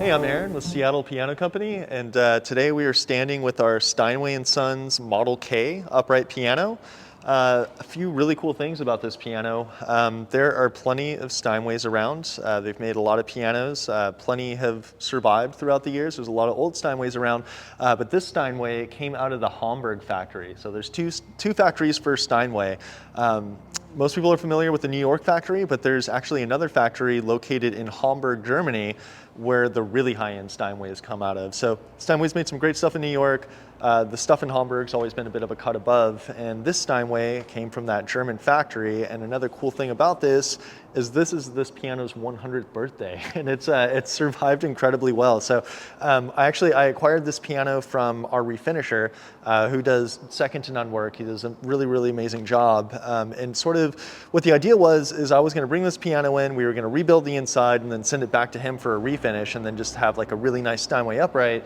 Hey, I'm Aaron with Seattle Piano Company, and today we are standing with our Steinway & Sons Model K upright piano. A few really cool things about this piano. There are plenty of Steinways around. They've made a lot of pianos. Plenty have survived throughout the years. There's a lot of old Steinways around, but this Steinway came out of the Hamburg factory. So there's two factories for Steinway. Most people are familiar with the New York factory, but there's actually another factory located in Hamburg, Germany, where the really high-end Steinways come out of. So Steinway's made some great stuff in New York. The stuff in Hamburg's always been a bit of a cut above, and this Steinway came from that German factory. And another cool thing about this is this piano's 100th birthday, and it's survived incredibly well. So I acquired this piano from our refinisher, who does second to none work. He does a really, really amazing job. And sort of what the idea is I was going to bring this piano in, we were going to rebuild the inside, and then send it back to him for a refinish, and then just have like a really nice Steinway upright.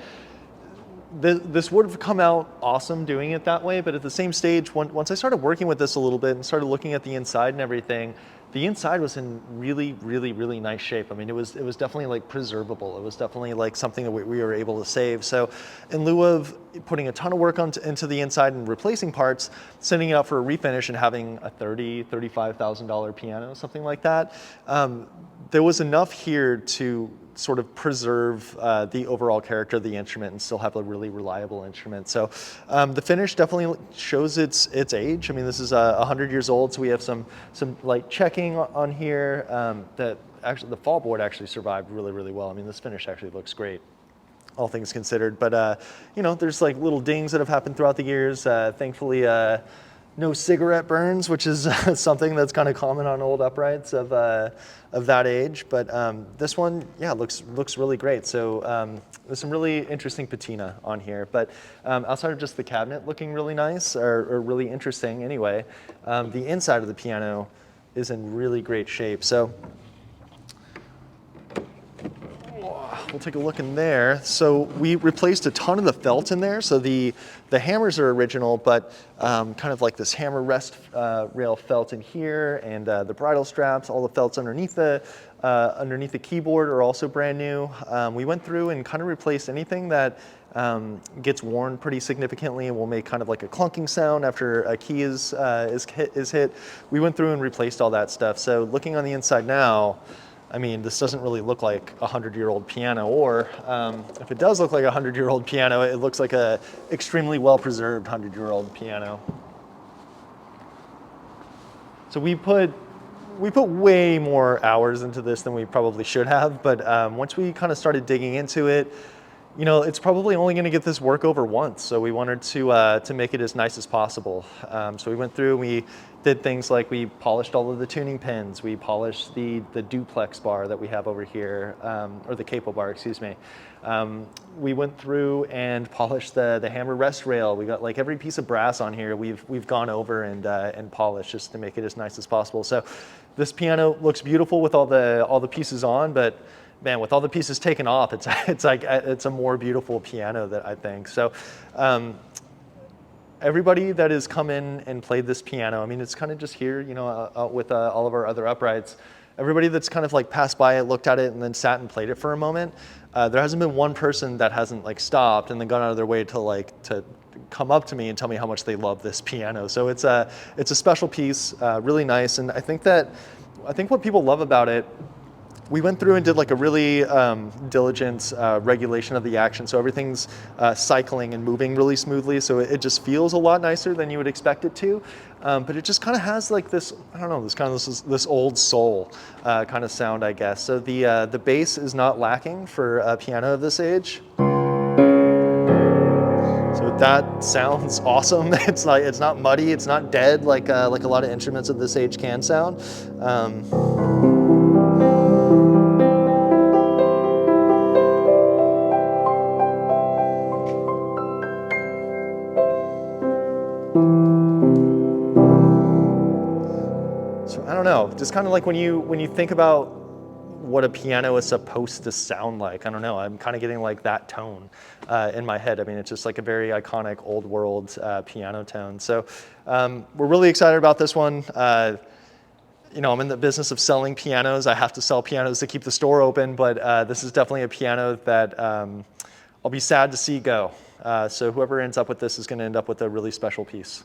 This would have come out awesome doing it that way, but at the same stage, once I started working with this a little bit and started looking at the inside and everything, the inside was in really, really, really nice shape. I mean, it was definitely like preservable. It was definitely like something that we were able to save. So in lieu of putting a ton of work into the inside and replacing parts, sending it out for a refinish and having a $35,000 piano, something like that, there was enough here to sort of preserve the overall character of the instrument and still have a really reliable instrument. So the finish definitely shows its age. I mean, this is 100 years old, so we have some light checking on here. That actually, the fall board actually survived really, really well. I mean, this finish actually looks great, all things considered. But you know, there's like little dings that have happened throughout the years. Thankfully, no cigarette burns, which is something that's kind of common on old uprights of that age. But this one, yeah, looks really great. So there's some really interesting patina on here. But outside of just the cabinet looking really nice, or really interesting anyway, the inside of the piano is in really great shape. So we'll take a look in there. So we replaced a ton of the felt in there. So the hammers are original, but kind of like this hammer rest rail felt in here, and the bridle straps, all the felts underneath the keyboard are also brand new. We went through and kind of replaced anything that gets worn pretty significantly and will make kind of like a clunking sound after a key is hit. We went through and replaced all that stuff. So looking on the inside now, I mean, this doesn't really look like a 100-year-old piano, or if it does look like a 100-year-old piano, it looks like a extremely well-preserved 100-year-old piano. So we put way more hours into this than we probably should have, but once we kind of started digging into it, you know, it's probably only going to get this work over once, so we wanted to make it as nice as possible. So we went through, we did things like we polished all of the tuning pins, we polished the duplex bar that we have over here, or the capo bar, excuse me. We went through and polished the hammer rest rail. We got like every piece of brass on here we've gone over and polished just to make it as nice as possible. So this piano looks beautiful with all the pieces on, but man, with all the pieces taken off, it's a more beautiful piano, that I think. So everybody that has come in and played this piano, I mean, it's kind of just here, you know, with all of our other uprights. Everybody that's kind of like passed by it, looked at it, and then sat and played it for a moment, there hasn't been one person that hasn't like stopped and then gone out of their way to come up to me and tell me how much they love this piano. So it's a special piece, really nice, and I think what people love about it, we went through and did like a really diligent regulation of the action, so everything's cycling and moving really smoothly, so it just feels a lot nicer than you would expect it to. But it just kind of has like this, I don't know, this old soul kind of sound, I guess. So the bass is not lacking for a piano of this age. So that sounds awesome. It's not muddy, it's not dead like a lot of instruments of this age can sound. So I don't know, just kind of like when you think about what a piano is supposed to sound like, I don't know, I'm kind of getting like that tone in my head. I mean, it's just like a very iconic old world piano tone. So we're really excited about this one. I'm in the business of selling pianos. I have to sell pianos to keep the store open, but this is definitely a piano that I'll be sad to see go. So whoever ends up with this is going to end up with a really special piece.